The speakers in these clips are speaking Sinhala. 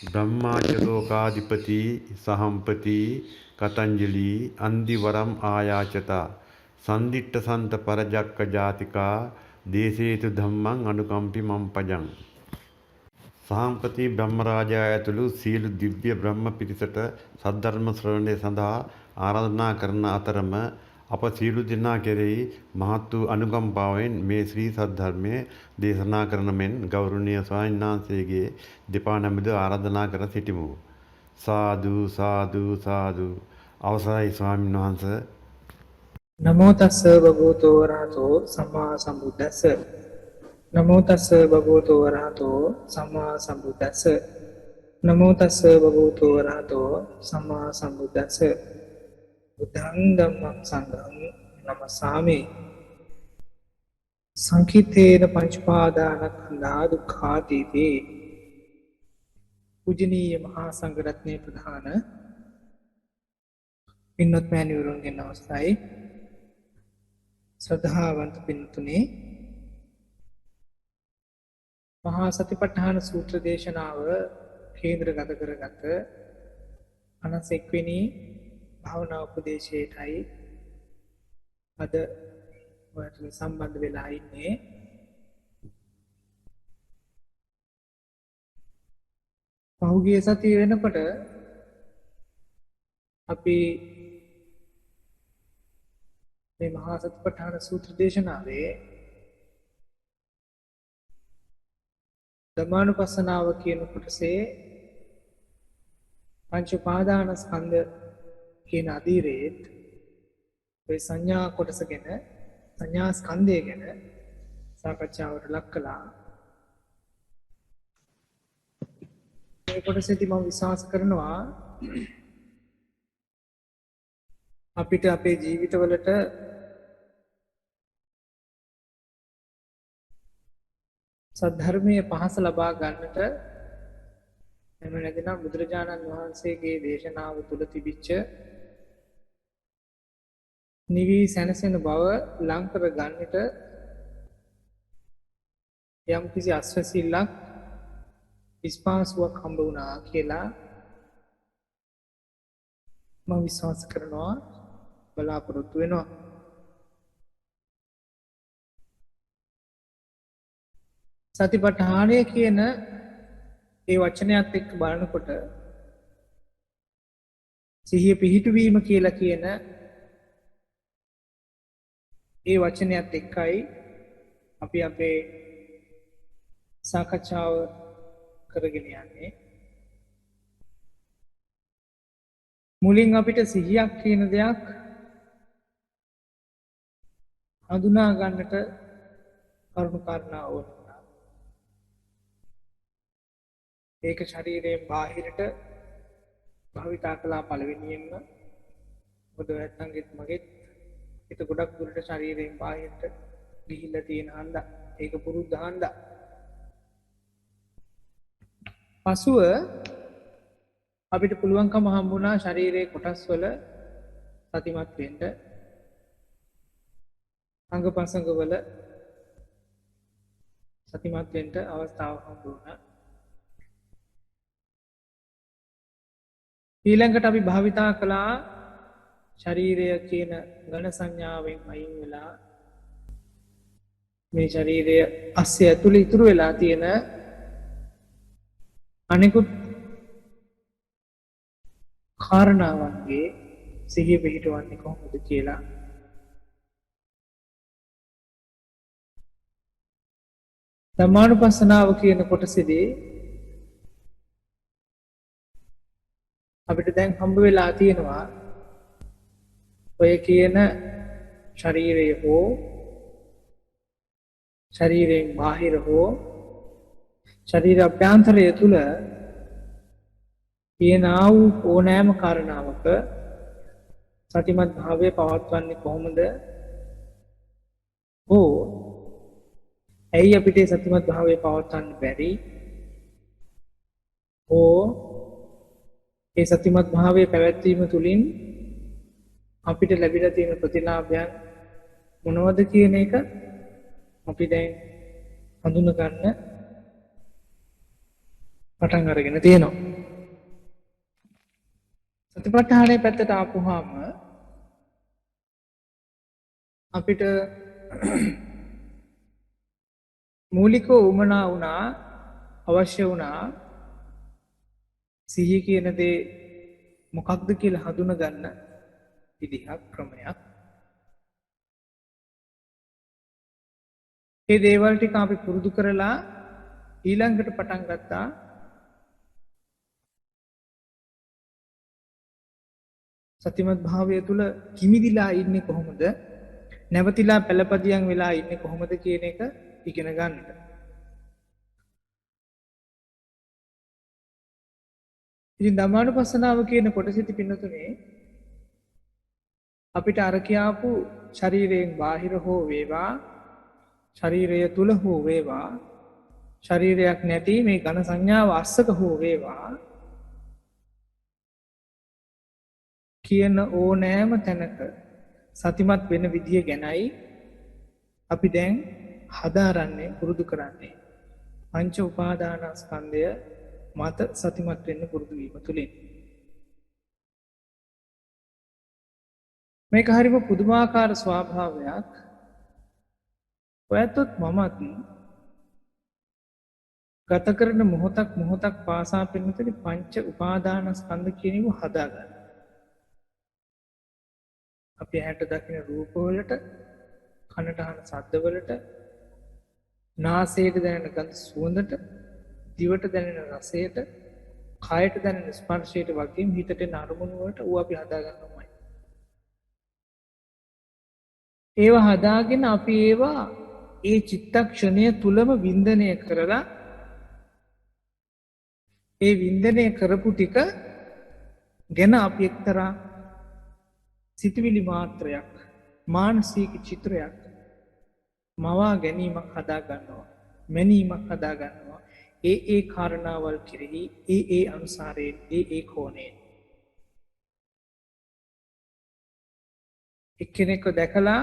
ब्रह्माचलोकाधिपति सहंपति कतंजलि अंदिवरम आयाचता संदिट्ट संत परजक्क जातिका देशेतु धम्मं अनुकंपि मम पजं සහම්පති බ්‍රහ්මරාජා ඇතුළු සියලු දිව්‍ය බ්‍රහ්ම පිරිසට සද්ධර්ම ශ්‍රවණය සඳහා ආරාධනා කරන අතරම අප සියලු දෙනා කෙරෙහි මහත් වූ අනුකම්පාවෙන් මේ ශ්‍රී සද්ධර්මයේ දේශනා කරන මෙන් ගෞරවනීය ස්වාමීන් වහන්සේගේ දෙපා නමද ආරාධනා කර සිටිමු. සාදු සාදු සාදු. අවසරයි ස්වාමීන් වහන්සේ. නමෝ තස්ස භගවතෝ වරහතෝ සම්මා සම්බුද්දස්ස. නමෝ තස්ස භගවතෝ වරහතෝ සම්මා සම්බුද්දස්ස. නමෝ තස්ස භගවතෝ වරහතෝ සම්මා සම්බුද්දස්ස. බුද්ධං ධම්මං සංඝං නමස්සාමි. සංකිතේන පංචපාදානස්කන්ධා දුක්ඛාදීති. පූජනීය මහා සංඝරත්නයේ ප්‍රධාන පින්වත් මෑණිවරුන්ගේ නමස්කාරයි. ශ්‍රද්ධාවන්ත පින්තුනේ, මහා සතිපට්ඨාන සූත්‍ර දේශනාව කේන්ද්‍රගත කරගත 51 වෙනි භාවනා උපදේශයටයි අද ඔයාලට සම්බන්ධ වෙලා ඉන්නේ. පහුගිය සතිය වෙනකොට අපි මේ මහා සතිපට්ඨාන සූත්‍ර දේශනාවේ ධම්මානුපස්සනාව කියන කොටසේ පංච උපාදානස්කන්ධ කියන අධීරේත් ඔය සංඥා කොටස ගැන, සංඥා ස්කන්ධය ගැන සාකච්ඡාවට ලක් කළා. මේ කොටසේදී මම විශ්වාස කරනවා අපිට අපේ ජීවිතවලට සද්ධර්මයේ පහස ලබා ගන්නට, එහෙම නැතිනම් බුදුරජාණන් වහන්සේගේ දේශනාව තුළ තිබිච්ච නිවි සැනසෙන බව ලං කර ගන්නට යම් කිසි අස්වැසිල්ලක්, ස්පාසුවක් හම්බ වුණා කියලා මම විශ්වාස කරනවා, බලාපොරොත්තු වෙනවා. සතිපට්ඨානය කියන ඒ වචනයත් එක්ක බලනකොට සිහිය පිහිටුවීම කියලා කියන ඒ වචනයත් එක්කයි අපි අපේ සාකච්ඡාව කරගෙන යන්නේ. මුලින් අපිට සිහියක් කියන දෙයක් හඳුනා ගන්නට කරුණු කාරණා ඕන. ඒක ශරීරයෙන් බාහිරට භාවිතා කළා පළවෙනියෙන්ම. මොකද නැත්නම්ගෙත් මගෙත් හිත ගොඩක් දුරට ශරීරයෙන් බාහිරට ගිහිල්ලා තියෙන හන්දා. ඒක පුරුද්ද හන්දා. පසුව අපිට පුළුවන්කම හම්බුණා ශරීරයේ කොටස් වල සතිමත් වෙන්න. අංග පසංග වල සතිමත් වෙන්න අවස්ථාව හම්බුණා. ඊළඟට අපි භාවිතා කළා ශරීරය කියන ඝන සංඥාවෙන් අයින් වෙලා මේ ශරීරය අස්සේ ඇතුළේ ඉතුරු වෙලා තියෙන අනිකුත් කාරණාවන්ගේ සිහිය පිහිටවන්නේ කොහොමද කියලා. ධම්මානුපස්සනාව කියන කොටසේදී අපිට දැන් හම්බ වෙලා තියෙනවා ඔය කියන ශරීරය හෝ ශරීරයෙන් බාහිර හෝ ශරීර අභ්‍යන්තරය තුළ තියෙනා වූ ඕනෑම කාරණාවක සතිමත් භාවය පවත්වන්නේ කොහොමද? හෝ ඇයි අපිට සතිමත් භාවය පවත්වන්න බැරි? හෝ ඒ සතිමත් භාවය පැවැත්වීම තුළින් අපිට ලැබිලා තියෙන ප්‍රතිලාභයන් මොනවද කියන එක අපි දැන් හඳුන ගන්න පටන් අරගෙන තියෙනවා. සතිපට්ඨානයේ පැත්තට ආපුහාම අපිට මූලිකව උමනා වුණා අවශ්‍ය වුණා සිහිය කියන දේ මොකක්ද කියලා හඳුනගන්න විදිහක් ක්‍රමයක්. ඒ දේවල් ටික අපි පුරුදු කරලා ඊළඟට පටන් ගත්තා සතිමත් භාවය තුළ කිමිදිලා ඉන්නේ කොහොමද? නැවතිලා පළපදියම් වෙලා ඉන්නේ කොහොමද කියන එක ඉගෙන ගන්නට. ඉතින් ධම්මානුපස්සනාව කියන කොටසෙදි පින්නතුනේ අපිට අර කියාපු ශරීරයෙන් බාහිර හෝ වේවා ශරීරය තුල හෝ වේවා ශරීරයක් නැති මේ ඝන සංඥාව අස්සක හෝ වේවා කියන ඕනෑම තැනක සතිමත් වෙන විදිය ගැනයි අපි දැන් හදාරන්නේ පුරුදු කරන්නේ පංච උපාදානස්කන්ධය මත සතිමත් වෙන්න පුරුදු වීම තුලින් මේක හරිම පුදුමාකාර ස්වභාවයක් ඔයත්ොත් මමත් ගත කරන මොහොතක් පාසා පින්නතුනි පංච උපාදානස්කන්ධ කියනව හදාගන්න අපි ඇහැට දකින රූපවලට කනට අහන ශබ්දවලට නාසයට දැනෙන ගඳ සුවඳට දිවට දැනෙන රසයට කයට දැනෙන ස්පර්ශයට වගේම හිතට එන අරමුණු වලට ඌ අපි හදාගන්නවායි. ඒවා හදාගෙන අපි ඒවා ඒ චිත්තක්ෂණය තුලම වින්දනය කරලා ඒ වින්දනය කරපු ටික ගැන අපි එක්තරා සිතුවිලි මාත්‍රයක් මානසික චිත්‍රයක් මවා ගැනීමක් හදා ගන්නවා මැනීමක් හදා ගන්නවා ඒ කාරණාවල් කෙරෙහි ඒ අනුසාරයෙන් ඒ කෝණයෙන් එක්කෙනෙක්ව දැකලා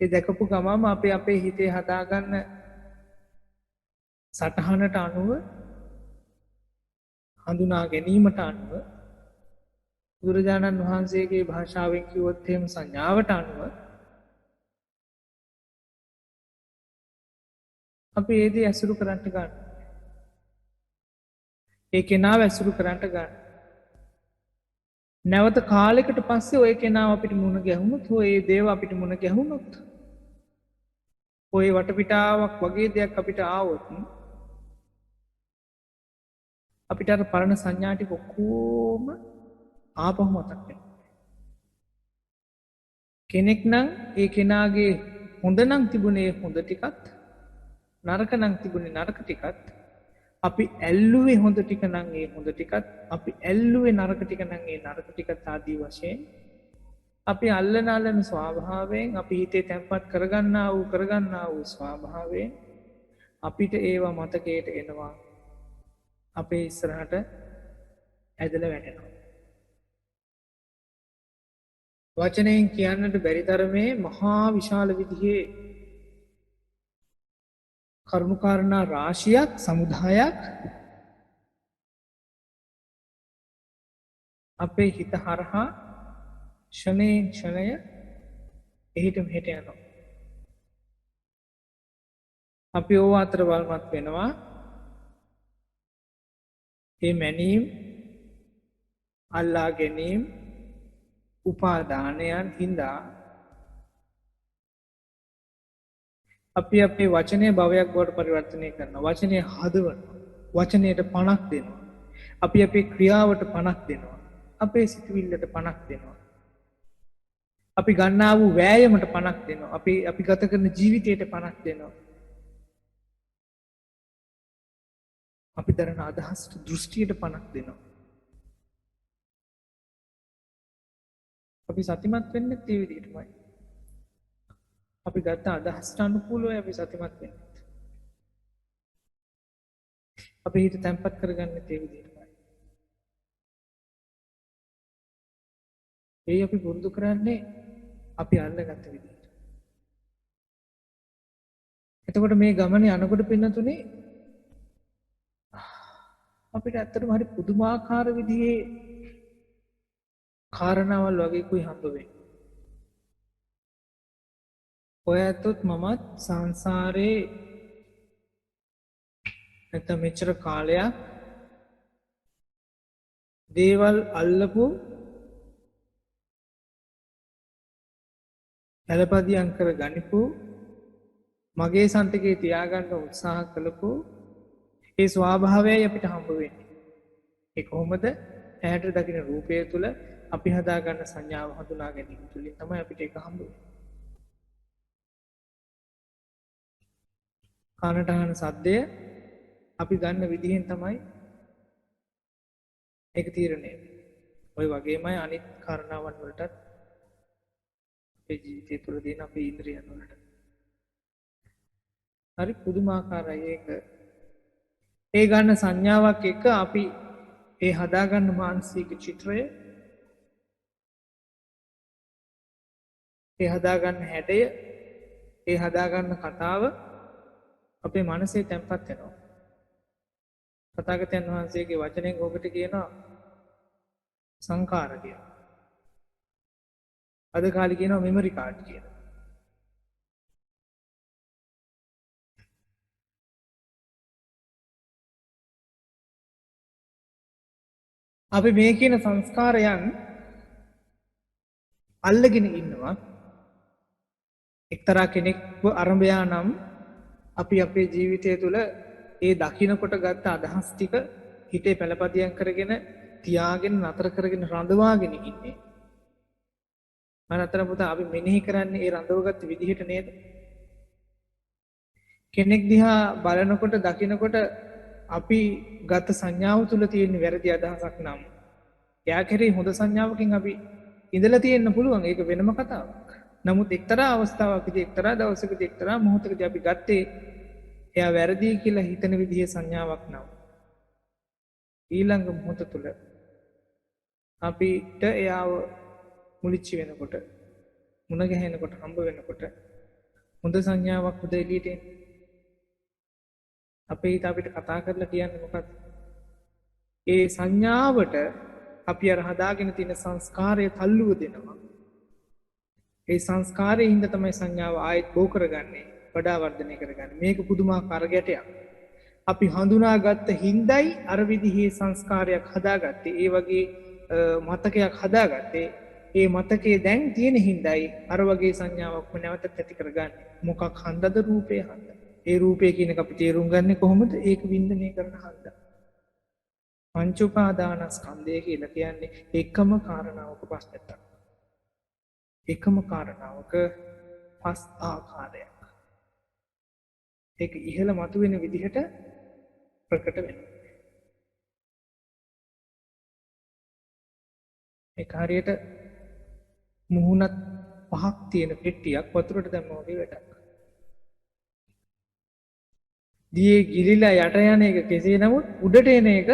ඒ දැකපු ගමම අපේ හිතේ හදාගන්න සටහනට අනුව හඳුනා ගැනීමට අනුව බුදුරජාණන් වහන්සේගේ භාෂාවෙන් කිව්වොත් එහෙම සංඥාවට අනුව අපි ඒ දේ ඇසුරු කරන්නට ගන්න. ඒ කෙනාව ඇසුරු කරන්නට ගන්න. නැවත කාලෙකට පස්සේ ඔය කෙනාව අපිට මුණ ගැහුණොත් ඔය ඒ දේව අපිට මුණ ගැහුණොත් ඔය වටපිටාවක් වගේ දෙයක් අපිට ආවොත් අපිට අර පරණ සංඥා ටික ඔක්කොම ආපහු මතක් වෙනවා. කෙනෙක් නම් ඒ කෙනාගේ හොඳ නම් තිබුණේ හොඳ ටිකත් නරක නම් තිබුණේ නරක ටිකත් අපි ඇල්ලුවේ හොඳ ටික නම් ඒ හොඳ ටිකත් අපි ඇල්ලුවේ නරක ටික නම් ඒ නරක ටිකත් ආදී වශයෙන් අපි අල්ලන ස්වභාවයෙන් අපි හිතේ තැම්පත් කරගන්නා වූ ස්වභාවයෙන් අපිට ඒවා මතකයට එනවා අපේ ඉස්සරහට ඇදලා වැටෙනවා. වචනයෙන් කියන්නට බැරි තරමේ මහා විශාල විදිහේ කරුණුකාරණා රාශියක් සමුදායක් අපේ හිත හරහා ක්ෂණයෙන් ක්ෂණය එහිට මෙහෙට යනවා. අපි ඕව අතර වල්මත් වෙනවා. ඒ මැනීම් අල්ලා ගැනීම් උපාදානයන් හින්දා අපි අපේ වචනය භවයක් බවට පරිවර්තනය කරනවා. වචනය හදවනවා. වචනයට පණක් දෙනවා. අපි අපේ ක්‍රියාවට පණක් දෙනවා. අපේ සිතුවිල්ලට පණක් දෙනවා. අපි ගන්නා වූ වෑයමට පණක් දෙනවා. අපි ගත කරන ජීවිතයට පණක් දෙනවා. අපි දරන අදහසට දෘෂ්ටියට පණක් දෙනවා. අපි සතිමත් වෙන්න ඒ විදිහටමයි. අපි ගත්ත අදහසට අනුකූලව අපි සතිමත් වෙන්න. අපි හිත තැම්පත් කරගන්න ඒ විදිහටමයි. ඒ අපි පුරුදු කරන්නේ අපි අල්ලගත්ත විදිහට. එතකොට මේ ගමනේ යනකොට පින්නතුනේ අපිට ඇත්තටම හරි පුදුමාකාර විදිහේ කාරණාවල් වගේ කුයි හම්බ වෙන්නේ. ඔය ඇත්තොත් මමත් සංසාරේ නැත්නම් මෙච්චර කාලයක් දේවල් අල්ලපු ඇලපදියම් කර ගනිපු මගේ සන්තකේ තියාගන්න උත්සාහ කළපු ඒ ස්වභාවයයි අපිට හම්බ වෙන්නේ. ඒ කොහොමද? ඇහැට දකින රූපය තුල අපි හදාගන්න සංඥාව හඳුනා ගැනීම තුලින් තමයි අපිට ඒක හම්බ වෙන්නේ. කනට අහන සද්දය අපි ගන්න විදිහෙන් තමයි ඒක තීරණය වෙන්නේ. ඔය වගේමයි අනිත් කාරණාවන් වලටත් අපේ ජීවිතය තුළ තියෙන අපේ ඉන්ද්‍රියන් වලට. හරි පුදුමාකාරයි ඒක. ඒ ගන්න සංඥාවක් එක අපි ඒ හදාගන්න මානසික චිත්‍රය, ඒ හදාගන්න හැඩය, ඒ හදාගන්න කතාව අපේ මනසේ තැන්පත් වෙනවා. තථාගතයන් වහන්සේගේ වචනයෙන් ඔබට කියනවා සංඛාර කියලා. අද කාලේ කියනවා මෙමරි කාඩ් කියලා. අපි මේ කියන සංස්කාරයන් අල්ලගෙන ඉන්නවා. එක්තරා කෙනෙක්ව අරඹයා නම් අපි අපේ ජීවිතය තුළ ඒ දකින්නකොට ගත්ත අදහස් ටික හිතේ පළපදියම් කරගෙන තියාගෙන නතර කරගෙන රඳවාගෙන ඉන්නේ. මනතර පුතා අපි මෙනෙහි කරන්නේ ඒ රඳවගත් විදිහට නේද? කෙනෙක් දිහා බලනකොට දකින්නකොට අපි ගත සංඥාව තුළ තියෙන වැරදි අදහසක් නම් එයා කෙරේ හොඳ සංඥාවකින් අපි ඉඳලා තියෙන්න පුළුවන්. ඒක වෙනම කතාවක්. නමුත් එක්තරා අවස්ථාවකදී එක්තරා දවසකදී එක්තරා මොහොතකදී අපි ගත්තේ එයා වැරදි කියලා හිතන විදිහේ සංඥාවක් නම් ඊළඟ මොහොත තුළ අපිට එයාව මුලිච්චි වෙනකොට මුණ ගැහෙනකොට හම්බ වෙනකොට හොඳ සංඥාවක් හොඳ එළියට එන්නේ. අපේ හිත අපිට කතා කරලා කියන්නේ මොකක්ද? ඒ සංඥාවට අපි අර හදාගෙන තියෙන සංස්කාරය තල්ලුව දෙනවා. ඒ සංස්කාරයේ හින්දා තමයි සංඥාව ආයෙත් බෝ කරගන්නේ, වඩා වර්ධනය කරගන්නේ. මේක පුදුමාකාර ගැටයක්. අපි හඳුනාගත්ත හින්දායි අර විදිහේ සංස්කාරයක් හදාගත්තේ. ඒ වගේ මතකයක් හදාගත්තේ. ඒ මතකයේ දැන් තියෙන හින්දායි අර වගේ සංඥාවක්ම නැවතත් ඇති කරගන්නේ. මොකක් හන්දද? රූපේ හන්දා. ඒ රූපය කියන එක අපි තේරුම් ගන්නේ කොහොමද? ඒක වින්දනය කරන හන්දා. පංච උපාදානස්කන්ධය කියලා කියන්නේ එකම කාරණාවක පස් නැත්තක්. එකම කාරණාවක පස් ආකාරයක්. ඒක ඉහළ මතුවෙන විදිහට ප්‍රකට වෙනවා. ඒක හරියට මුහුණත් පහක් තියෙන පෙට්ටියක් වතුරට දැම්මා වගේ වැඩක්. දියේ ගිලිලා යට යන එක කෙසේ නමුත් උඩට එන එක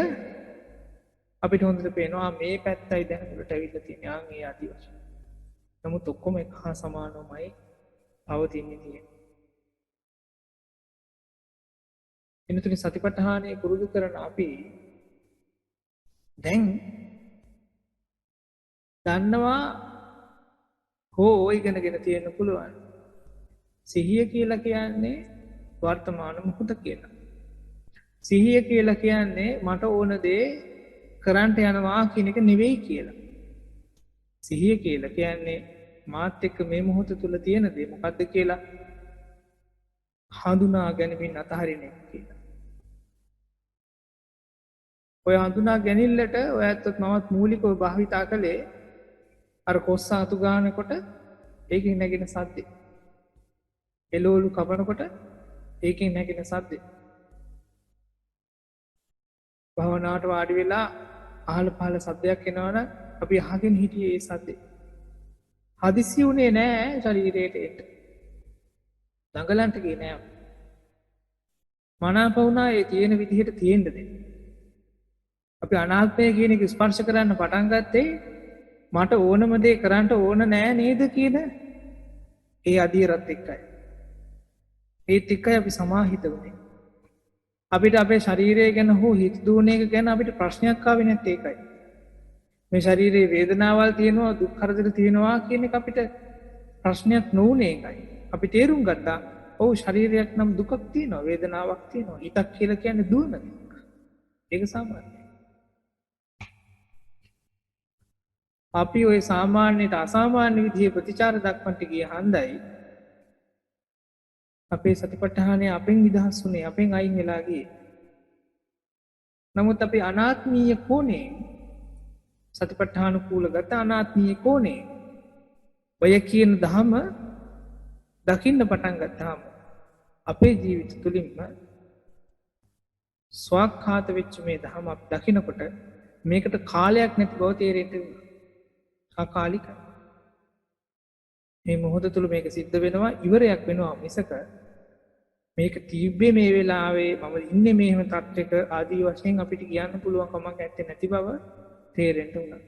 අපිට හොඳට පේනවා. මේ පැත්තයි දැන් උඩට ඇවිල්ලා තියෙන්නේ. ආන් ඒ ආදි වශයෙන්. නමුත් ඔක්කොම එක හා සමානවමයි පවතින්නේ තියෙන්නේ. එනතුනි සතිපට්ඨානය පුරුදු කරන අපි දැන් දන්නවා හෝ ඉගෙනගෙන තියෙන්න පුළුවන්. සිහිය කියලා කියන්නේ වර්තමාන මොහොත කියලා. සිහිය කියලා කියන්නේ මට ඕන දේ කරන්ට යනවා කියන එක නෙවෙයි කියලා. සිහිය කියලා කියන්නේ මාත් එක්ක මේ මොහොත තුල තියෙන දේ මොකද්ද කියලා හඳුනා ගැනීමෙන් අතහරින එක කියලා. ඔය හඳුනා ගැනීමලට ඔය ඇත්තත් මමත් මූලිකව භාවිතා කළේ අර කොස්ස අතු ගන්නකොට ඒකෙන් නැගෙන සද්දේ. එළවලු කපනකොට ඒකෙන් නැගෙන සද්දේ. භවනාවට වාඩි වෙලා අහල පහල සද්දයක් එනවනම් අපි අහගෙන හිටියේ ඒ සද්දේ. හදිසි උනේ නෑ ශරීරයට එන්න. දඟලන්ට ගියේ නෑ. මනාප වුණා ඒ තියෙන විදිහට තියෙන්න දෙන්න. අපි අනාත්මය කියන එක ස්පර්ශ කරන්න පටන් ගත්තේ මට ඕනම දේ කරන්න ඕන නෑ නේද කියන ඒ අධීරත් එක්කයි. ඒත් එක්කයි අපි සමාහිත වුණේ. අපිට අපේ ශරීරය ගැන හෝ හිත දුවන එක ගැන අපිට ප්‍රශ්නයක් ආවේ නැත්තේ ඒකයි. මේ ශරීරයේ වේදනාවල් තියෙනවා දුක් කරදර තියෙනවා කියන එක අපිට ප්‍රශ්නයක් නොවුනේ ඒකයි. අපි තේරුම් ගත්තා ඔව් ශරීරයක් නම් දුකක් තියෙනවා වේදනාවක් තියෙනවා හිතක් කියලා කියන්නේ දුවන දෙයක්. ඒක සාමාන්‍යයි. අපි ওই සාමාන්‍යයට අසාමාන්‍ය විදිහේ ප්‍රතිචාර දක්වන්නට ගිය හන්දයි අපේ සතිපට්ඨානය අපෙන් නිදහස් වුණේ අපෙන් අයින් වෙලා ගියේ. නමුත් අපි අනාත්මීය කෝණේ සතිපට්ඨාන කූල ගත අනාත්මීය කෝණේ ඔය කියන ධම දකින්න පටන් ගත්තාම අපේ ජීවිත තුළින්ම ස්වාක්ඛාත වෙච්ච මේ ධම අපි දකිනකොට මේකට කාලයක් නැති බව තේරෙන්න වෙනවා. අකාලිකයි. මේ මොහොත තුළ මේක සිද්ධ වෙනවා ඉවරයක් වෙනවා මිසක මේක තිබ්බේ මේ වෙලාවේ මම ඉන්නේ මෙහෙම තත්ත්වයක ආදී වශයෙන් අපිට කියන්න පුළුවන් කමක් නැත්තේ නැති බව තේරෙන්න උනා.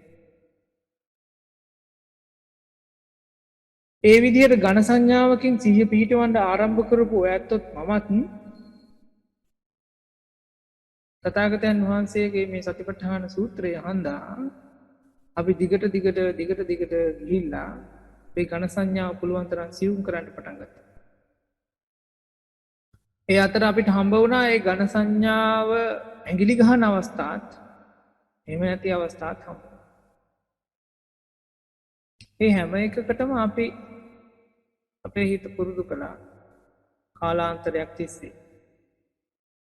ඒ විදිහට ඝන සංඥාවකින් සිහිය පිහිටවන්න ආරම්භ කරපු ඔයත්ොත් මමත් තථාගතයන් වහන්සේගේ මේ සතිපට්ඨාන සූත්‍රය අහන්දා අපි දිගට ගිහිල්ලා මේ ඝන සංඥාව පුළුවන් තරම් සියුම් කරන්න පටන් ගත්තා. ඒ අතර අපිට හම්බ වුණා ඒ ඝන සංඥාව ඇඟිලි ගහන අවස්ථාත් එහෙම නැති අවස්ථාත් හම්බ. ඒ හැම එකකටම අපි අපේ හිත පුරුදු කළා කාලාන්තරයක් තිස්සේ.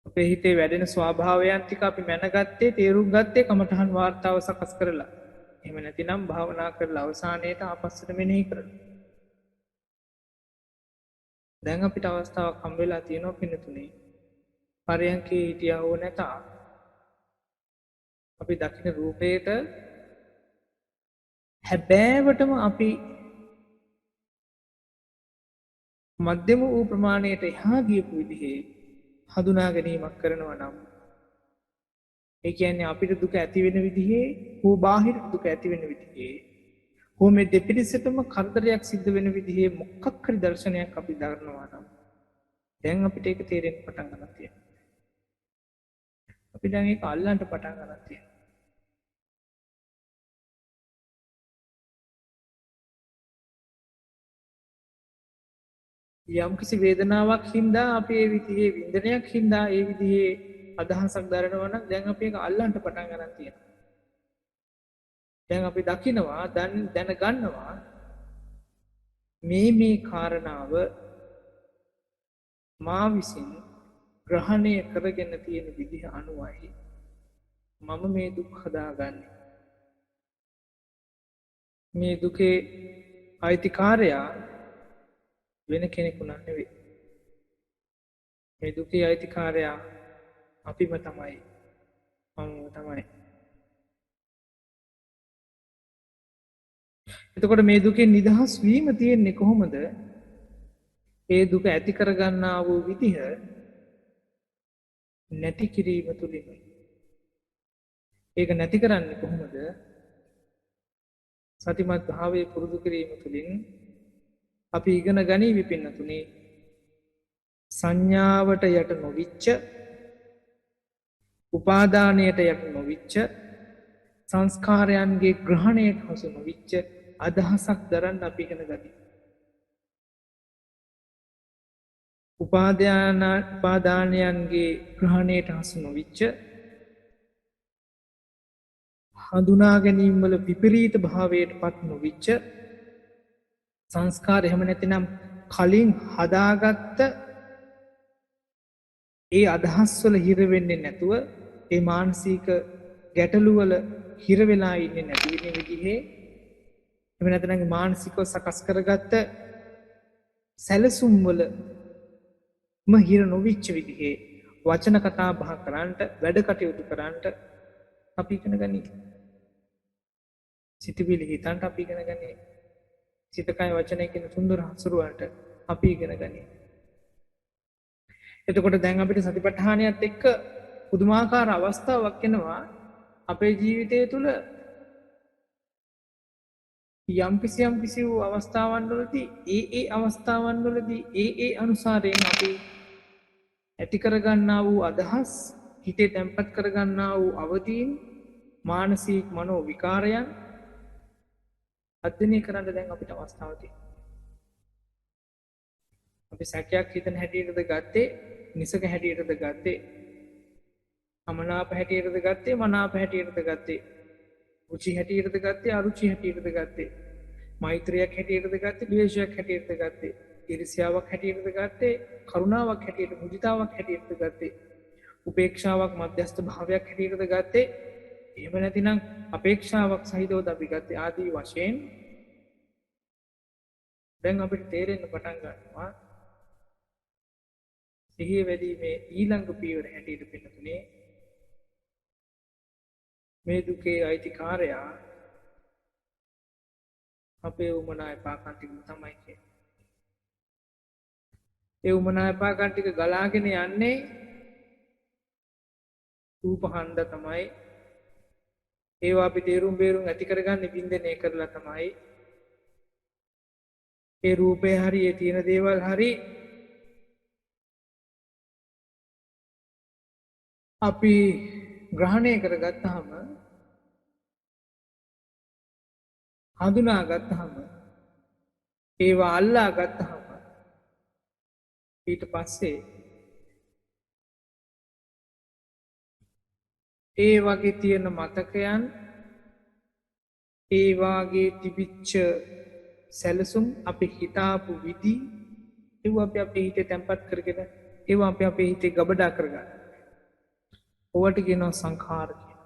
අපේ හිතේ වැඩෙන ස්වභාවයන් ටික අපි මැනගත්තේ තේරුම් ගත්තේ කමඨහන් වාර්තාව සකස් කරලා. එහෙම නැතිනම් භාවනා කරලා අවසානයේට ආපස්සට මෙනෙහි කරලා. දැන් අපිට අවස්ථාවක් හම්බ වෙලා තියෙනවා පින්නතුනේ. පරයන්කේ හිටියා හෝ නැත අපි දකින රූපේට හැබෑවටම අපි මධ්‍යම වූ ප්‍රමාණයට එහා ගියපු විදිහේ හඳුනා ගැනීමක් කරනවා නම් ඒ කියන්නේ අපිට දුක ඇති වෙන විදිහේ හෝ බාහිර දුක ඇති වෙන විදිහේ හෝ මේ දෙපිරිසටම කරදරයක් සිද්ධ වෙන විදිහේ මොකක් හරි දර්ශනයක් අපි දරනවා නම් දැන් අපිට ඒක තේරෙන්න පටන් ගන්න තියෙනවා. අපි දැන් ඒක අල්ලන්න පටන් ගන්න තියෙනවා. යම් කිසි වේදනාවක් හින්දා අපි ඒ විදිහේ වින්දනයක් හින්දා ඒ විදිහේ අදහසක් දරනවා නම් දැන් අපි ඒක අල්ලන්න පටන් ගන්න තියෙනවා. දැන් අපි දකිනවා දැනගන්නවා මේ කාරණාව මා විසින් ග්‍රහණය කරගෙන තියෙන විදිහ අනුවයි මම මේ දුක් හදාගන්නේ. මේ දුකේ අයිතිකාරයා වෙන කෙනෙකු නෙවෙයි. මේ දුකේ අයිතිකාරයා අපිම තමයි. මම තමයි. එතකොට මේ දුකෙන් නිදහස් වීම තියෙන්නේ කොහොමද? ඒ දුක ඇති කරගන්නා වූ විදිහ නැති කිරීම තුලින්යි. ඒක නැති කරන්නේ කොහොමද? සතිමත් භාවයේ පුරුදු කිරීම තුලින් අපි ඉගෙන ගනීවි පින්නතුනේ සංඥාවට යට නොවිච්ච උපාදානයට යට නොවිච්ච සංස්කාරයන්ගේ ග්‍රහණයට හසු නොවිච්ච අදහසක් දරන්න අපි ඉගෙන ගනී. උපාදානයන්ගේ ග්‍රහණයට හසු නොවිච්ච හඳුනා ගැනීම වල විපරීත භාවයට පත් නොවිච්ච සංස්කාර එහෙම නැතිනම් කලින් හදාගත්ත ඒ අදහස් වල හිර වෙන්නේ නැතුව ඒ මානසික ගැටලු වල හිර වෙලා ඉන්නේ නැති වෙන විදිහේ එහෙම නැත්නම් මානසිකව සකස් කරගත්ත සැලසුම් වල හිර නොවිච්ච විදිහේ වචන කතා බහ කරන්නට වැඩ කටයුතු කරන්නට අපි ඉගෙන ගනී. සිතවිලි හිතන්නට අපි ඉගෙන ගනී. සිත කය වචනය කියන සුන්දර හසුරුවන්ට අපි ඉගෙන ගනී. එතකොට දැන් අපිට සතිපට්ඨානයත් එක්ක පුදුමාකාර අවස්ථාවක් එනවා අපේ ජීවිතය තුළ යම් කිසි වූ අවස්ථාවන් වලදී ඒ අවස්ථාවන් වලදී ඒ අනුසාරයෙන් අපි ඇති කරගන්නා වූ අදහස් හිතේ තැන්පත් කරගන්නා වූ අවදීන් මානසික මනෝ විකාරයන් අධ්‍යයනය කරන්න දැන් අපිට අවස්ථාව තියෙනවා. අපි සැකයක් හිතන හැටියටද ගත්තේ නිසක හැටියටද ගත්තේ අමනාප හැටියටද ගත්තේ මනාප හැටියටද ගත්තේ රුචි හැටියටද ගත්තේ අරුචි හැටියටද ගත්තේ මෛත්‍රියක් හැටියටද ගත්තේ ද්වේෂයක් හැටියටද ගත්තේ ඊර්ෂ්‍යාවක් හැටියටද ගත්තේ කරුණාවක් හැටියට මුදිතාවක් හැටියටද ගත්තේ උපේක්ෂාවක් මධ්‍යස්ථ භාවයක් හැටියටද ගත්තේ එහෙම නැතිනම් අපේක්ෂාවක් සහිතවද අපි ගත්තේ ආදී වශයෙන් දැන් අපිට තේරෙන්න පටන් ගන්නවා සිහිය වැඩිීමේ ඊළඟ පියවර හැටියට පින්නතුනේ මේ දුකේ අයිතිකාරයා අපේ උමනා එපාකන් ටික තමයි කියන්නේ. ඒ උමනා එපාකන් ටික ගලාගෙන යන්නේ රූපහණ්ඩ තමයි. ඒවා අපි තේරුම් බේරුම් ඇති කරගන්නේ බින්දනය කරලා තමයි. ඒ රූපේ හරි ඒ තියෙන දේවල් හරි අපි ග්‍රහණය කරගත්තාම හඳුනා ගත්තාම ඒවා අල්ලා ගත්තාම ඊට පස්සේ ඒ වගේ තියෙන මතකයන් ඒ වාගේ තිබිච්ච සැලසුම් අපි හිතාපු විදි ඒවා අපි අපේ හිතේ තැන්පත් කරගෙන ඒවා අපි අපේ හිතේ ගබඩා කරගන්න. ඔවට කියනවා සංඛාර කියලා.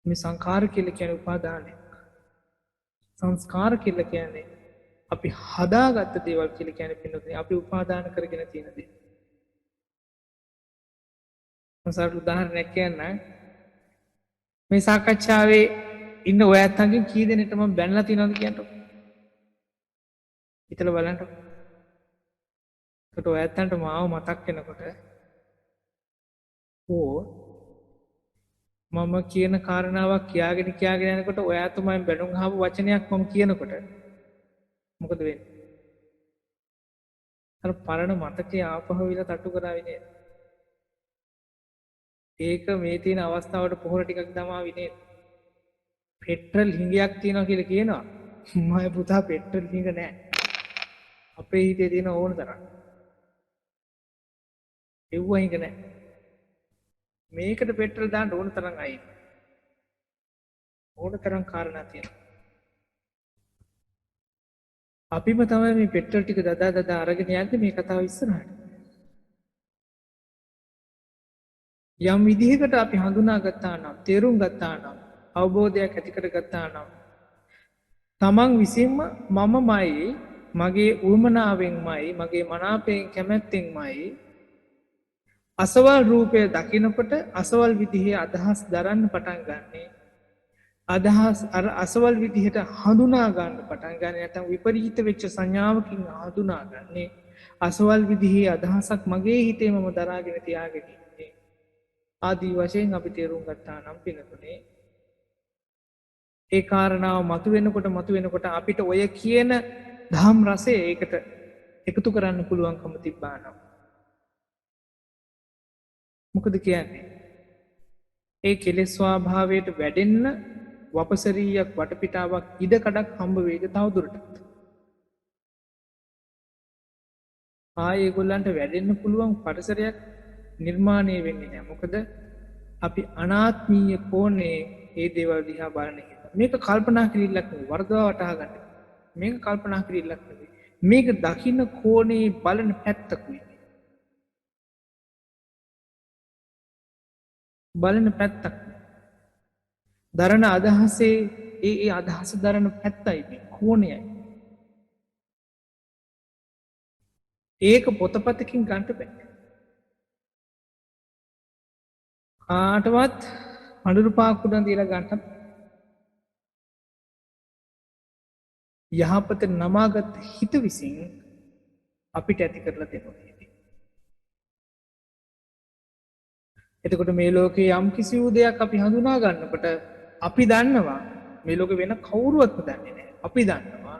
මේ සංඛාර කියලා කියන්නේ උපාදානයක්. සංස්කාර කියලා කියන්නේ අපි හදාගත්ත දේවල් කියලා කියන්නේ පින්නතුනේ අපි උපාදාන කරගෙන තියෙන දේ. මසාර උදාහරණයක් කියන්න මේ සාකච්ඡාවේ ඉන්න ඔය ඇත්තන්ගෙන් කී දෙනෙක්ට මම බැනලා තියෙනවද කියන්නකො. හිතලා බලන්නකො. ඒකට ඔය ඇත්තන්ට මාව මතක් වෙනකොට මම කියන කාරණාවක් කියාගෙන යනකොට ඔයා තුමෙන් බැනුම් අහපු වචනයක් මම කියනකොට මොකද වෙන්නේ? අර පරණ මතකයේ ආපහු විලා තට්ටු කරාවි නේද? ඒක මේ තියෙන අවස්ථාවට පොහොර ටිකක් දමාවි නේද? පෙට්‍රල් හිඟයක් තියෙනවා කියලා කියනවා. මම පුතා පෙට්‍රල් හිඟ නැහැ. අපේ හිතේ තියෙන ඕන තරම්. එව්ව හිඟ නැහැ. මේකට පෙට්‍රල් දාන්න ඕන තරම් අයින්. ඕන තරම් කාරණා තියෙනවා. අපිම තමයි මේ පෙට්‍රල් ටික දදා අරගෙන යන්නේ මේ කතාව ඉස්සරහට. යම් විදිහකට අපි හඳුනා ගත්තා නම් තේරුම් ගත්තා නම් අවබෝධයක් ඇති කර ගත්තා නම් තමන් විසින්ම මමමයි මගේ උවමනාවෙන්මයි මගේ මනාපයෙන් කැමැත්තෙන්මයි අසවල් රූපය දකිනකොට අසවල් විදිහේ අදහස් දරන්න පටන් ගන්නේ අදහස් අර අසවල් විදිහට හඳුනා ගන්න පටන් ගන්න නැත්නම් විපරීත වෙච්ච සංඥාවකින් හඳුනා ගන්නේ අසවල් විදිහේ අදහසක් මගේ හිතේ මම දරාගෙන තියාගෙන ඉන්නේ ආදී වශයෙන් අපි තේරුම් ගත්තා නම් පිනතුනේ ඒ කාරණාව මතුවෙනකොට අපිට ඔය කියන ධම් රසය ඒකට එකතු කරන්න පුළුවන්කම තිබ්බා නම් මොකද කියන්නේ? ඒ කෙලෙස් ස්වභාවයට වැඩෙන්න වපසරීයක් වටපිටාවක් ඉඩකඩක් හම්බ වේද තවදුරටත්. ආයේ ඒගොල්ලන්ට වැඩෙන්න පුළුවන් පරිසරයක් නිර්මාණය වෙන්නේ නැහැ. මොකද අපි අනාත්මීය කෝණේ ඒ දේවල් දිහා බලන එක. මේක කල්පනා කිරීමක් නෙවෙයි වර්ධව වටහා ගන්න. මේක කල්පනා කිරීමක් නෙවෙයි. මේක දකින්න කෝණේ බලන පැත්තකුයි. බලන පැත්තක්. දරන අදහසේ ඒ අදහස දරන පැත්තයි මේ කෝණයයි. ඒක පොතපතකින් ගන්න බෑ. කාටවත් අඳුරු පාකුඩන් දීලා ගන්න යහපත නමාගත් හිත විසින් අපිට ඇති කරලා දෙනවා. එතකොට මේ ලෝකේ යම් කිසි වූ දෙයක් අපි හඳුනා ගන්නකොට අපි දන්නවා මේ ලෝකෙ වෙන කවුරුවත්ම දන්නේ නැහැ. අපි දන්නවා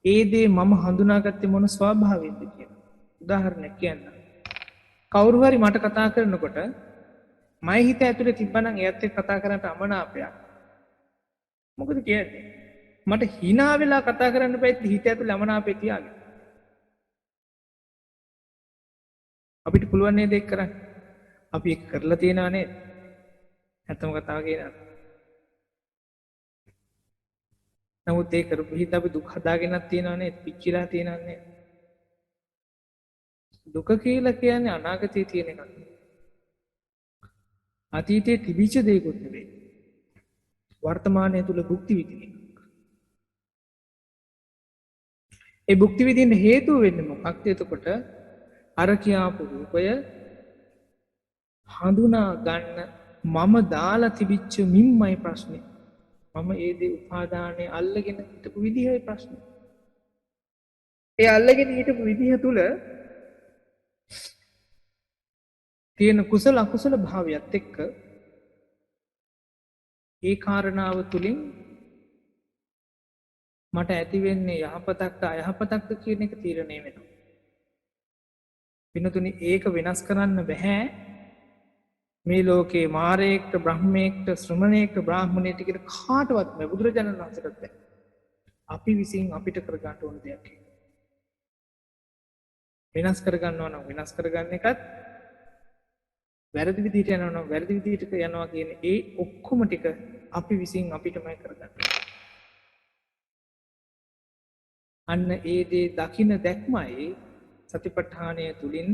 ඒ දේ මම හඳුනාගත්තේ මොන ස්වභාවයෙන්ද කියලා. උදාහරණයක් කියන්න. කවුරු හරි මට කතා කරනකොට මයි හිත ඇතුලේ තිබ්බනම් එයත් එක්ක කතා කරන්න අමනාපයක්. මොකද කියන්නේ? මට hina වෙලා කතා කරන්න බැයිත් හිත ඇතුලේ අමනාපේ තියාගෙන. අපිට පුළුවන් නේද ඒක කරන්න? අපි ඒක කරලා තියනවා නේද? නැත්තම කතාව කියනවා. නමුත් ඒ කරපු හින්දා අපි දුක් හදාගෙනක් තියනවා නේද? පිච්චිලා තියනවා නේද? දුක කියලා කියන්නේ අනාගතයේ තියෙන එකක්. අතීතයේ තිබිච්ච දේකුත් නෙවෙයි. වර්තමානයේ තුල භුක්ති විඳින එක. ඒ භුක්ති විඳින්න හේතුව වෙන්නේ මොකක්ද? එතකොට අර කියාපු රූපය හඳුනා ගන්න මම දාලා තිබිච්ච මින්මයි ප්‍රශ්නේ. මම ඒ දේ උපාදානයේ අල්ලගෙන හිටපු විදිහයි ප්‍රශ්නේ. ඒ අල්ලගෙන හිටපු විදිහ තුල තියෙන කුසල අකුසල භාවයත් එක්ක ඒ කාරණාව තුලින් මට ඇති වෙන්නේ යහපතක්ද අයහපතක්ද කියන එක තීරණය වෙනවා. පින්තුනි ඒක වෙනස් කරන්න බෑ. මේ ලෝකේ මාරයෙක්ට බ්‍රහ්මයෙක්ට ශ්‍රමණයෙක්ට බ්‍රාහ්මණයෙක්ට කියන කාටවත් බෑ. බුදුරජාණන් වහන්සේටත් බෑ. අපි විසින් අපිට කරගන්න ඕන දෙයක්. වෙනස් කරගන්නවා නම් වෙනස් කරගන්න එකත් වැරදි විදිහට යනවා නම් වැරදි විදිහට යනවා කියන ඒ ඔක්කොම ටික අපි විසින් අපිටමයි කරගන්න. අන්න ඒ දේ දකින්න දැක්මයි සතිපට්ඨානය තුලින්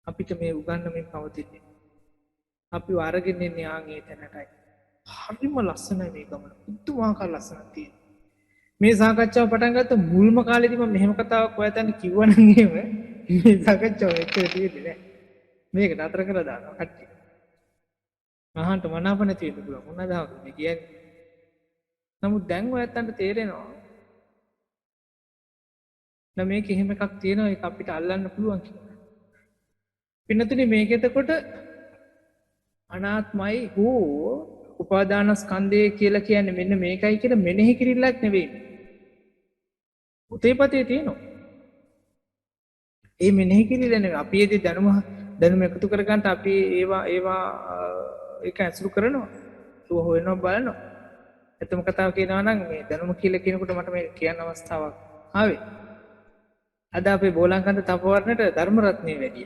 අපිට මේ උගන්වමින් පවතින්නේ. අපි අරගෙන ඉන්නේ ආන්ගේ තැනටයි. හරිම ලස්සනයි මේ ගමන. පුදුමාකාර ලස්සනක් තියෙනවා. මේ සාකච්ඡාව පටන් ගත්ත මුල්ම කාලේදී මම මෙහෙම කතාවක් ඔයයන්ට කිව්වනම් එහෙම මේ සාකච්ඡාව එච්චර තියෙන්නේ නැහැ. මේක නතර කරලා දානවා කට්ටිය. අහන්න මනාප නැති වෙන්න පුළුවන්. මොනවද මේ කියන්නේ? නමුත් දැන් ඔයයන්ට තේරෙනවා නම් මේක එහෙම එකක් තියෙනවා ඒක අපිට අල්ලන්න පුළුවන් කියලා. පින්නතුනි මේක එතකොට අනාත්මයි හෝ උපාදානස්කන්ධය කියලා කියන්නේ මෙන්න මේකයි කියලා මෙනෙහි කිරිල්ලක් නෙවෙයි. උතේපතේ තියෙනවා. ඒ මෙනෙහි කිරිල්ල නෙවෙයි. අපි ඒ දැනුම එකතු කරගන්න අපි ඒවා ඒක ඇසුරු කරනවා. ඒක හොයනවා බලනවා. එතම කතාව කියනවා නම් මේ දැනුම කියලා කියනකොට මට මේ කියන්න අවස්ථාවක් ආවේ. අද අපේ බෝලංකන්ද තපවර්ණට ධර්ම රත්නේ වැඩි.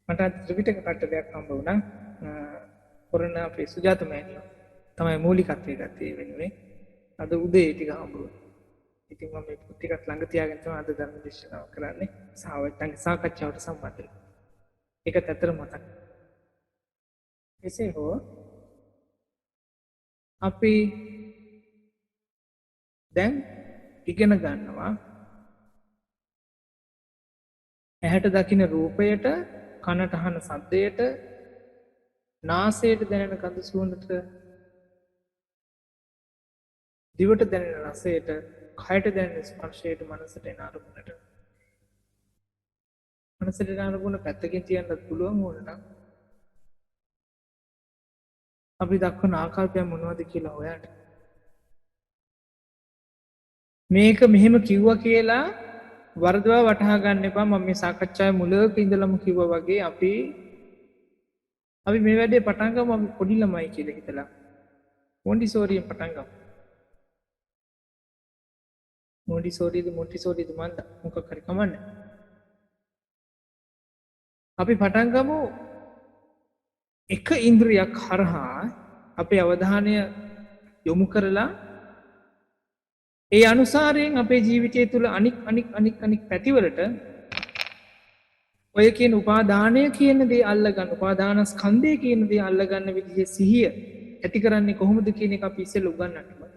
මට ත්‍රිපිටක කට්ටයක් හම්බ වුණා. කොරණ අපේ සුජාත මෑණියෝ තමයි මූලිකත්වයේ ගත්තේ වෙනුවේ. අද උදේ ටික හම්බ වුණා. ඉතින් මම මේ පොත් ටිකත් ළඟ තියාගෙන තමයි අද ධර්ම දේශනාව කරන්නේ. සාවත්‍යංග සාකච්ඡාවට සම්බන්ධයි. ඒකත් ඇත්තට මතක්. එසේ හෝ අපි දැන් ඉගෙන ගන්නවා ඇහැට දකින රූපයට, කනට අහන ශබ්දයට, නාසයට දැනෙන ගඳ සුවඳට, දිවට දැනෙන රසයට, කයට දැනෙන ස්පර්ශයට, මනසට එන අරමුණට. මනසට එන අරමුණ පැත්තකින් තියන්නත් පුළුවන් වුණා නම් අපි දක්වන ආකල්පය මොනවද කියලා හොයන්න. මේක මෙහෙම කිව්වා කියලා වර්ධවා වටහා ගන්න එපා. මම මේ සාකච්ඡාවේ මුලක ඉඳලම කිව්වා වගේ අපි මේ වැඩේ පටන් ගමු අපි පොඩි ළමයි කියලා හිතලා. මොන්ටිසෝරියෙන් පටන් ගමු. මොන්ටිසෝරියද මන්ද මොකක් හරි කමන්නේ. අපි පටන් ගමු එක ඉන්ද්‍රියක් හරහා අපේ අවධානය යොමු කරලා ඒ අනුසාරයෙන් අපේ ජීවිතය තුළ අනික් පැතිවලට ඔය කියන උපාදානය කියන දේ අල්ලගන්න, උපාදානස්කන්ධය කියන දේ අල්ලගන්න විදිහේ සිහිය ඇති කරන්නේ කොහොමද කියන එක අපි ඉස්සෙල්ලා උගන්වන්න ඕනේ.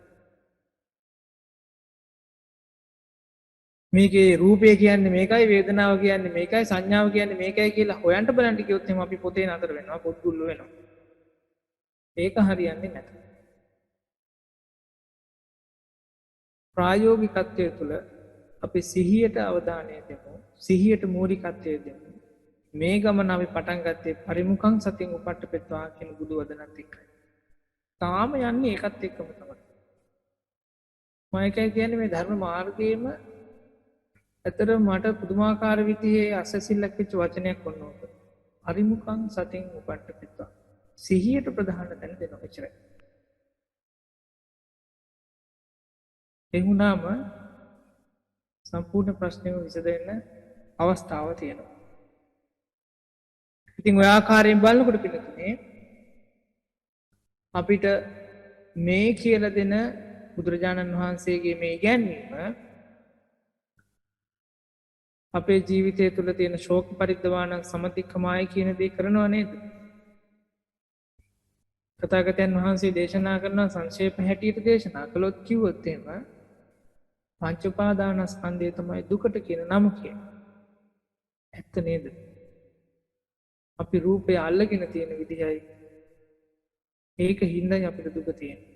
මේකේ රූපය කියන්නේ මේකයි, වේදනාව කියන්නේ මේකයි, සංඥාව කියන්නේ මේකයි කියලා හොයන්න බලන්න කිව්වොත් එහෙනම් අපි පොතේ නතර වෙනවා, පොත් ගුල්ල වෙනවා. ඒක හරියන්නේ නැහැ. ප්‍රායෝගිකත්වය තුළ අපි සිහියට අවධානය දෙමු, සිහියට මූලිකත්වය දෙමු. මේ ගමන අපි පටන් ගත්තේ පරිමුඛං සතින් උපට්ඨපෙත්වා කියන බුදු වදනත් එක්කයි. තාම යන්නේ ඒකත් එක්කම තමයි. මම එකයි කියන්නේ මේ ධර්ම මාර්ගයේම ඇතර මට පුදුමාකාර විදිහේ අසසිල්ලක් වෙච්ච වචනයක් ඔන්න ඕක. අරිමුකං සතින් උපට්ඨපිතා. සිහියට ප්‍රධාන තැන දෙනවා එච්චරයි. ඒ වුණාම සම්පූර්ණ ප්‍රශ්නයම විසඳෙන්න අවස්ථාව තියෙනවා. ඉතින් ඔය ආකාරයෙන් බලනකොට පිළිතුනේ අපිට මේ කියලා දෙන බුදුරජාණන් වහන්සේගේ මේ ඉගැන්වීම අපේ ජීවිතය තුළ තියෙන ශෝක පරිද්දවාන සමතික්කමාය කියන දේ කරනවා නේද? තථාගතයන් වහන්සේ දේශනා කරන සංක්ෂේප හැටියට දේශනා කළොත් කිව්වොත් එහෙම පංච උපාදානස්කන්ධය තමයි දුකට කියන නම කියන්නේ. ඇත්ත නේද? අපි රූපය අල්ලගෙන තියෙන විදිහයි ඒක හින්දා අපිට දුක තියෙන්නේ.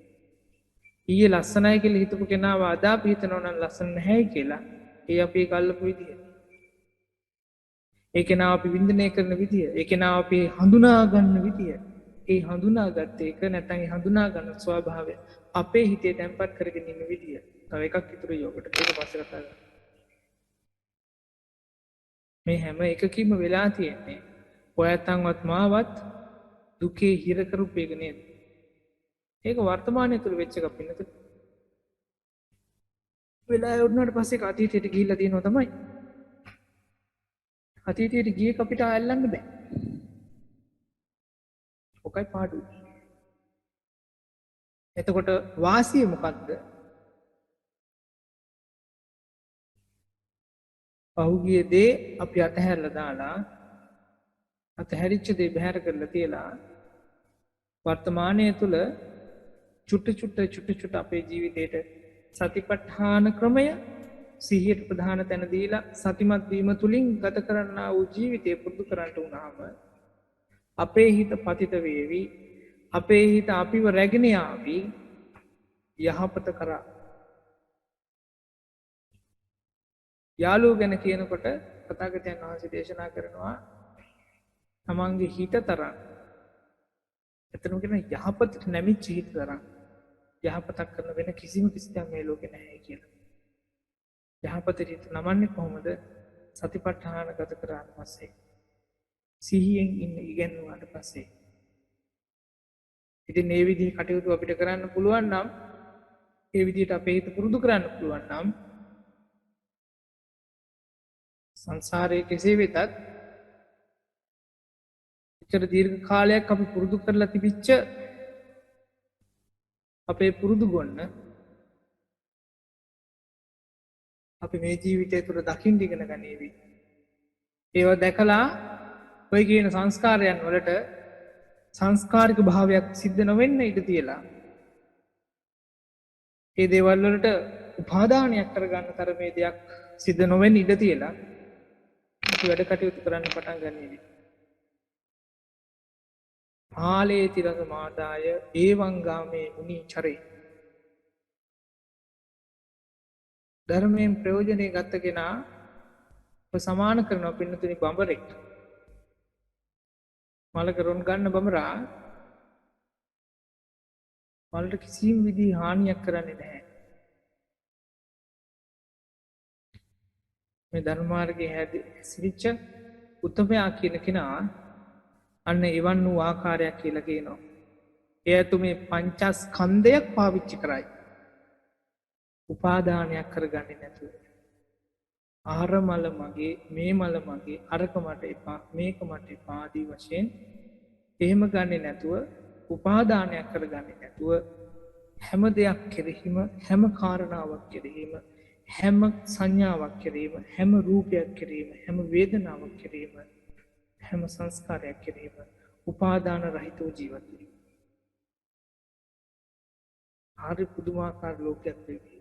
ඊයේ ලස්සනයි කියලා හිතපු කෙනාව අද අපි හිතනවා නම් ලස්සන නැහැයි කියලා. ඒ අපි ඒක අල්ලපු විදිහ. ඒ කෙනාව අපි වින්දනය කරන විදිය, ඒ කෙනාව අපි හඳුනා ගන්න විදිය, ඒ හඳුනාගත්ත එක නැත්නම් ඒ හඳුනා ගන්න ස්වභාවය අපේ හිතේ තැම්පත් කරගෙන ඉන්න විදිය. තව එකක් ඉතුරු යෝගට ඒක පස්සේ කතා කරමු. මේ හැම එකකින්ම වෙලා තියෙන්නේ ඔයයන්වත් මාවත් දුකේ හිර කරපු එක නේද? ඒක වර්තමානයේ තුල වෙච්ච එකක් පින්නත. වෙලා වුණාට පස්සේ අතීතයට ගිහිල්ලා තියෙනවා තමයි. අතීතයට ගියක අපිට අල්ලන්න බෑ. ඔකයි පාඩුව. එතකොට වාසිය මොකද්ද? පහුගිය දේ අපි අතහැරලා දාලා අතහැරිච්ච දේ බැහැර කරලා තියලා වර්තමානයේ තුල චුට්ට අපේ ජීවිතේට සතිපට්ඨාන ක්‍රමය සිහියට ප්‍රධාන තැන දීලා සතිමත් වීම තුලින් ගත කරන්නා වූ ජීවිතය පුරුදු කරන්ට උනහම අපේ හිත පතිත වේවි, අපේ හිත අපිව රැගෙන යාවි යහපත කරා. යාළුවෝ ගැන කියනකොට තථාගතයන් වහන්සේ දේශනා කරනවා තමන්ගේ හිත තරම්, එතනම කියන යහපතට නැමිච්ච හිත තරම් යහපතක් කරන වෙන කිසිම කිසිදයක් මේ ලෝකේ නැහැ කියලා. යහපතට හිත නමන්නේ කොහොමද? සතිපට්ඨාන ගත කරාට පස්සේ, සිහියෙන් ඉන්න ඉගෙනුවාට පස්සේ. ඉතින් මේ විදිහේ කටයුතු අපිට කරන්න පුළුවන් නම්, ඒ විදිහට අපේ හිත පුරුදු කරන්න පුළුවන් නම් සංසාරයේ කෙසේ වෙතත් එච්චර දීර්ඝ කාලයක් අපි පුරුදු කරලා තිබිච්ච අපේ පුරුදු ගොන්න අපි මේ ජීවිතය තුළ දකින්න ඉගෙන ගනීවි. ඒවා දැකලා ඔය කියන සංස්කාරයන් වලට සංස්කාරික භාවයක් සිද්ධ නොවෙන්න ඉඩ තියලා ඒ දේවල් වලට උපාදානයක් කරගන්න තරමේ දෙයක් සිද්ධ නොවෙන්න ඉඩ තියලා අපි වැඩ කටයුතු කරන්න පටන් ගන්නීවි. ආලේති රස මාදාය ඒවං ගාමේ මුනි චරේ. ධර්මයෙන් ප්‍රයෝජනෙ ගත්ත කෙනා සමාන කරනවා පින්නතුනි බඹරෙක්. මලක රොන් ගන්න බඹරා මලට කිසිම විදිහේ හානියක් කරන්නේ නැහැ. මේ ධර්ම මාර්ගයේ හැසිරිච්ච උත්තමයා කියන කෙනා අන්න එවන් වූ ආකාරයක් කියලා කියනවා. එයාතු මේ පංචස්කන්ධයක් පාවිච්චි කරයි. උපාදානයක් කරගන්නේ නැතුව. ආහාර මල මගේ, මේ මල මගේ, අරක මට එපා, මේක මට එපා ආදී වශයෙන් එහෙම ගන්නෙ නැතුව, උපාදානයක් කරගන්නේ නැතුව හැම දෙයක් කෙරෙහිම, හැම කාරණාවක් කෙරෙහිම, හැම සංඥාවක් කෙරෙහිම, හැම රූපයක් කෙරෙහිම, හැම වේදනාවක් කෙරෙහිම, හැම සංස්කාරයක් කෙරෙහිම උපාදාන රහිතව ජීවත් වෙයි. හරි පුදුමාකාර ලෝකයක් වෙයි.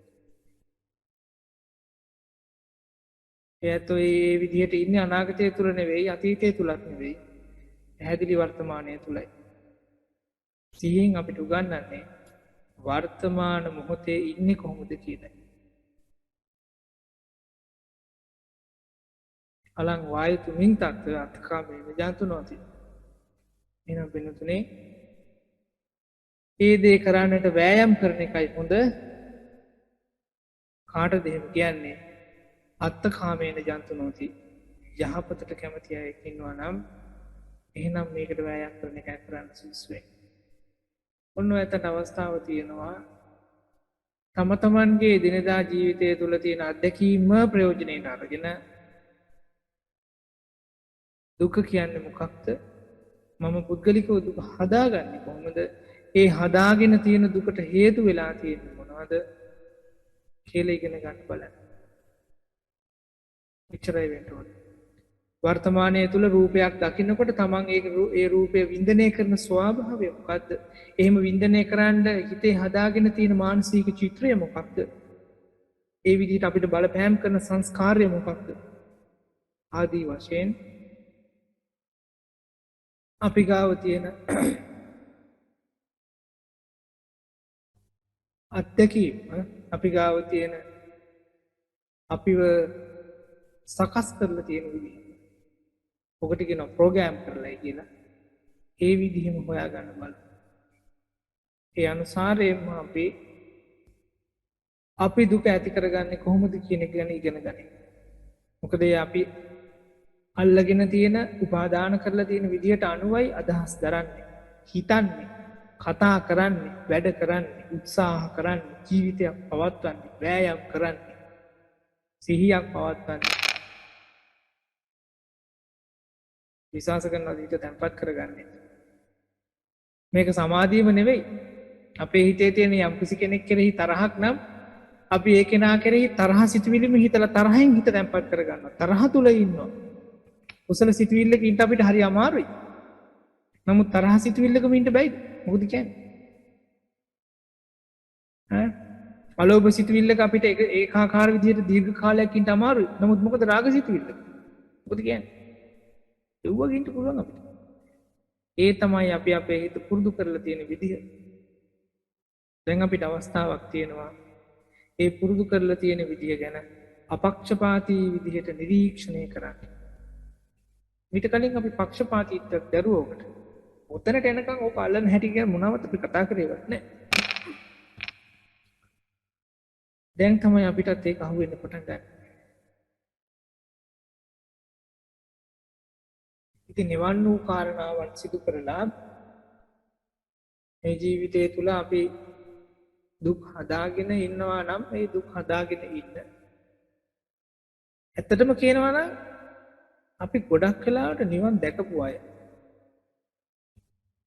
එයත් ඒ විදිහට ඉන්නේ අනාගතය තුල නෙවෙයි, අතීතය තුලත් නෙවෙයි. පැහැදිලි වර්තමානය තුලයි. සිහියෙන් අපිට උගන්වන්නේ වර්තමාන මොහොතේ ඉන්නේ කොහොමද කියලායි. අලං වායතු මින් තත්ත්ව අත්කාමේ විජාතුනෝති. එහෙනම් වෙනතුනේ ඒ දේ කරන්නට වෑයම් කරන එකයි හොඳ. කාටද එහෙම කියන්නේ? අත්තකාමේන ජන්තුනෝති. යහපතට කැමති අය ඉන්නවා නම් එහෙනම් මේකට වෑයම් කරන එකයි කරන්න සුදුසු වෙන්නේ. ඔන්න ඔයතට අවස්ථාව තියෙනවා තම තමන්ගේ දිනදා ජීවිතය තුළ තියෙන අත්දැකීම ප්‍රයෝජනයට අරගෙන දුක කියන්නේ මොකක්ද? මම පුද්ගලිකව දුක හදාගන්නේ කොහොමද? ඒ හදාගෙන තියෙන දුකට හේතු වෙලා තියෙන්නේ මොනවද කියලා ඉගෙන ගන්න බලන්න. එච්චරයි වෙන්න ඕනේ. වර්තමානයේ තුල රූපයක් දකින්නකොට තමන් ඒ රූපය වින්දනය කරන ස්වභාවය මොකද්ද? එහෙම වින්දනය කරන්න හිතේ හදාගෙන තියෙන මානසික චිත්‍රය මොකක්ද? ඒ විදිහට අපිට බලපෑම් කරන සංස්කාරය මොකක්ද? ආදී වශයෙන් අපි ගාව තියෙන අත්දැකීම් අපි ගාව තියෙන අපිව සකස් කරලා තියෙන විදිහ. ඔකට කියනවා ප්‍රෝග්‍රෑම් කරලා කියලා. ඒ විදිහම හොයාගන්න බලන්න. ඒ අනුසාරයෙන්ම අපි දුක ඇති කරගන්නේ කොහොමද කියන එක ගැන ඉගෙන ගන්න. මොකද අපි අල්ලගෙන තියෙන උපාදාන කරලා තියෙන විදිහට අනුවයි අදහස් දරන්නේ, හිතන්නේ, කතා කරන්නේ, වැඩ කරන්නේ, උත්සාහ කරන්නේ, ජීවිතයක් පවත්වන්නේ, වෑයම් කරන්නේ, සිහියක් පවත්වන්නේ. විශ්වාස කරනවා හිත තැම්පත් කරගන්නේ. මේක සමාධියම නෙවෙයි. අපේ හිතේ තියෙන යම්කිසි කෙනෙක් කෙරෙහි තරහක් නම් අපි ඒ කෙනා කෙරෙහි තරහ සිතුවිලිම හිතලා තරහෙන් හිත තැම්පත් කරගන්නවා. තරහ තුල ඉන්නවා. කුසල සිතුවිල්ලක ඉන්න අපිට හරි අමාරුයි. නමුත් තරහ සිතුවිල්ලකම ඉන්න බැයිද? මොකද කියන්නේ? අලෝභ සිතුවිල්ලක අපිට ඒකාකාර විදිහට දීර්ඝ කාලයක් ඉන්න අමාරුයි. නමුත් මොකද රාග සිතුවිල්ලක? මොකද කියන්නේ? ඒවගේ ඉන්න පුළුවන් අපිට. ඒ තමයි අපි අපේ හිත පුරුදු කරලා තියෙන විදිහ. දැන් අපිට අවස්ථාවක් තියෙනවා ඒ පුරුදු කරලා තියෙන විදිය ගැන අපක්ෂපාතී විදිහට නිරීක්ෂණය කරන්න. ඊට කලින් අපි පක්ෂපාතීත්වයක් දරුවෝකට ඔතනට එනකන් ඕක අල්ලන්න හැටි ගැන මොනවද අපි කතා කරේවත් නැහැ. දැන් තමයි අපිටත් ඒක අහුවෙන්න පටන් ගන්න. ඉතින් නිවන් වූ කාරණාවන් සිදු කරලා මේ ජීවිතය තුළ අපි දුක් හදාගෙන ඉන්නවා නම් ඒ දුක් හදාගෙන ඉන්න. ඇත්තටම කියනවා නම් අපි ගොඩක් වෙලාවට නිවන් දැකපු අය.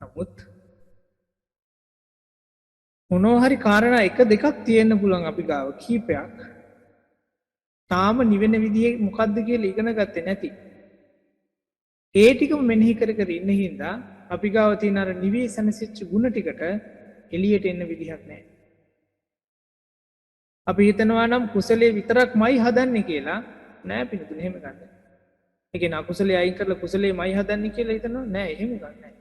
නමුත් මොනවා හරි කාරණා එක දෙකක් තියෙන්න පුළුවන් අපි ගාව කීපයක්. තාම නිවෙන විදිය මොකද්ද කියලා ඉගෙන ගත්තේ නැති. ඒ ටිකම මෙනෙහි කර කර ඉන්න හින්දා අපි ගාව තියෙන අර නිවී සැනසෙච්ච ಗುಣ ටිකට එළියට එන්න විදිහක් නැහැ. අපි හිතනවා නම් කුසලයේ විතරක්මයි හදන්නේ කියලා නෑ පිටුතුනේ එහෙම ගන්න. ඒ කියන්නේ අකුසලයේ අයින් කරලා කුසලයේමයි හදන්නේ කියලා හිතනවා නෑ එහෙම ගන්න නෑ.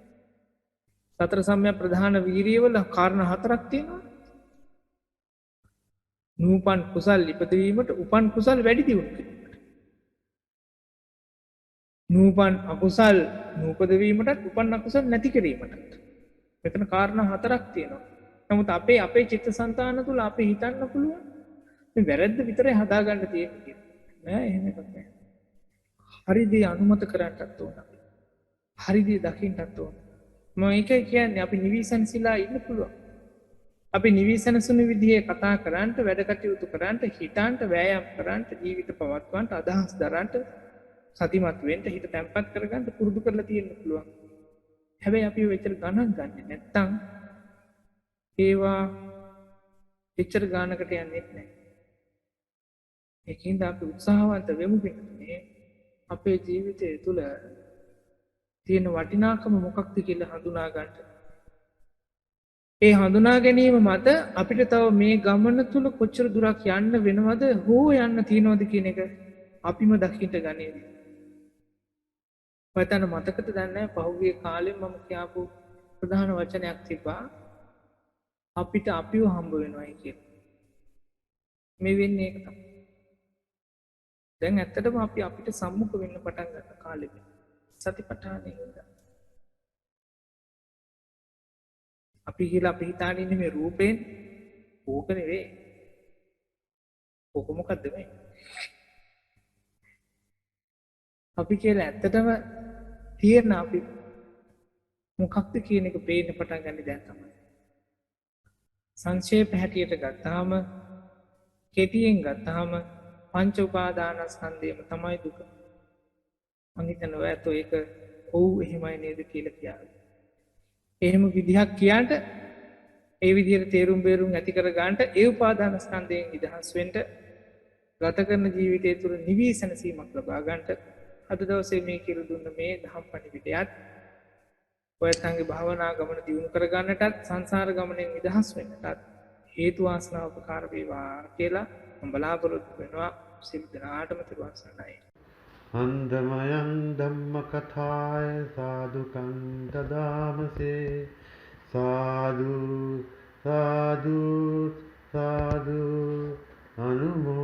සතර සම්‍යක් ප්‍රධාන වීරියවල කාරණා හතරක් තියෙනවා. නූපන් කුසල් ඉපදවීමට උපන් කුසල් වැඩි දියුණු කිරීමට. නූපන් අකුසල් නූපද වීමටත් උපන් අකුසල් නැති කිරීමටත්. මෙතන කාරණා හතරක් තියෙනවා. නමුත් අපේ චිත්තසංතාන තුල අපි හිතන්න පුළුවන් මේ වැරද්ද විතරයි හදාගන්න තියෙන්නේ කියලා. නෑ එහෙම එකක් නෑ. හරි දේ අනුමත කරන්නත් ඕන. හරි දේ දකින්නත් ඕන. මම ඒකයි කියන්නේ අපි නිවිසන්සිලා ඉන්න පුළුවන්. අපි නිවිසනසුණු විදිහේ කතා කරන්නට, වැඩ කටයුතු කරන්නට, හිතන්නට, වෑයම් කරන්නට, ජීවිත පවත්වන්නට, අදහස් දරන්නට, සතිමත් වෙන්න, හිත තැම්පත් කරගන්න පුරුදු කරලා තියෙන්න පුළුවන්. හැබැයි අපි වෙච්චර ගණන් ගන්නේ නැත්තම් ඒවා එච්චර ගානකට යන්නේ නැහැ. ඒකින්ද අපි උත්සාහවන්ත වෙමු පිටුනේ අපේ ජීවිතය තුළ තියෙන වටිනාකම මොකක්ද කියලා හඳුනා ගන්න. ඒ හඳුනා ගැනීම මත අපිට තව මේ ගමන තුල කොච්චර දුරක් යන්න වෙනවද හෝ යන්න තියනවද කියන එක අපිම දකින්න ගන්නේ. මතන මතකද දන්නේ පහුගිය කාලේ මම කියපු ප්‍රධාන වචනයක් තිබ්බා අපිට අපිව හම්බ වෙනවයි කියලා. මේ වෙන්නේ ඒක තමයි. දැන් ඇත්තටම අපි අපිට සම්මුඛ වෙන්න පටන් ගන්න කාලෙක සතිපට්ඨානෙ හින්දා. අපි කියලා අපි හිතාගෙන ඉන්නේ මේ රූපෙන් ඕක නෙවෙයි. ඕක මොකද්ද මේ? අපි කියලා ඇත්තටම තියෙන අපි මොකක්ද කියන එක පේන්න පටන් ගන්න දැන් තමයි. සංක්ෂේප හැටියට ගත්තාම කෙටියෙන් ගත්තාම පංච උපාදානස්කන්ධයම තමයි දුක. මං හිතනවා ඇත්තෝ ඒක ඔව් එහෙමයි නේද කියලා කියාවි. එහෙම විදිහක් කියන්ට ඒ විදිහට තේරුම් බේරුම් ඇති කර ගන්නට ඒ උපාදානස්කන්ධයෙන් නිදහස් වෙන්න ගත කරන ජීවිතය තුළ නිවී සැනසීමක් ලබා ගන්නට අද දවසේ මේ කිරු දුන්න මේ දහම් පණිවිඩයත් ඔයත්න්ගේ භාවනා ගමන දියුණු කර ගන්නටත් සංසාර ගමනෙන් නිදහස් වෙන්නටත් හේතු වාසනා උපකාර වේවා කියලා මම බලාපොරොත්තු වෙනවා. සිල් දනාටම තිරුවන් සරණයි. අන්දමයන් ධම්ම කථාය සාදුකං දදාමසේ සාදු සාදු සාදු අනුමෝ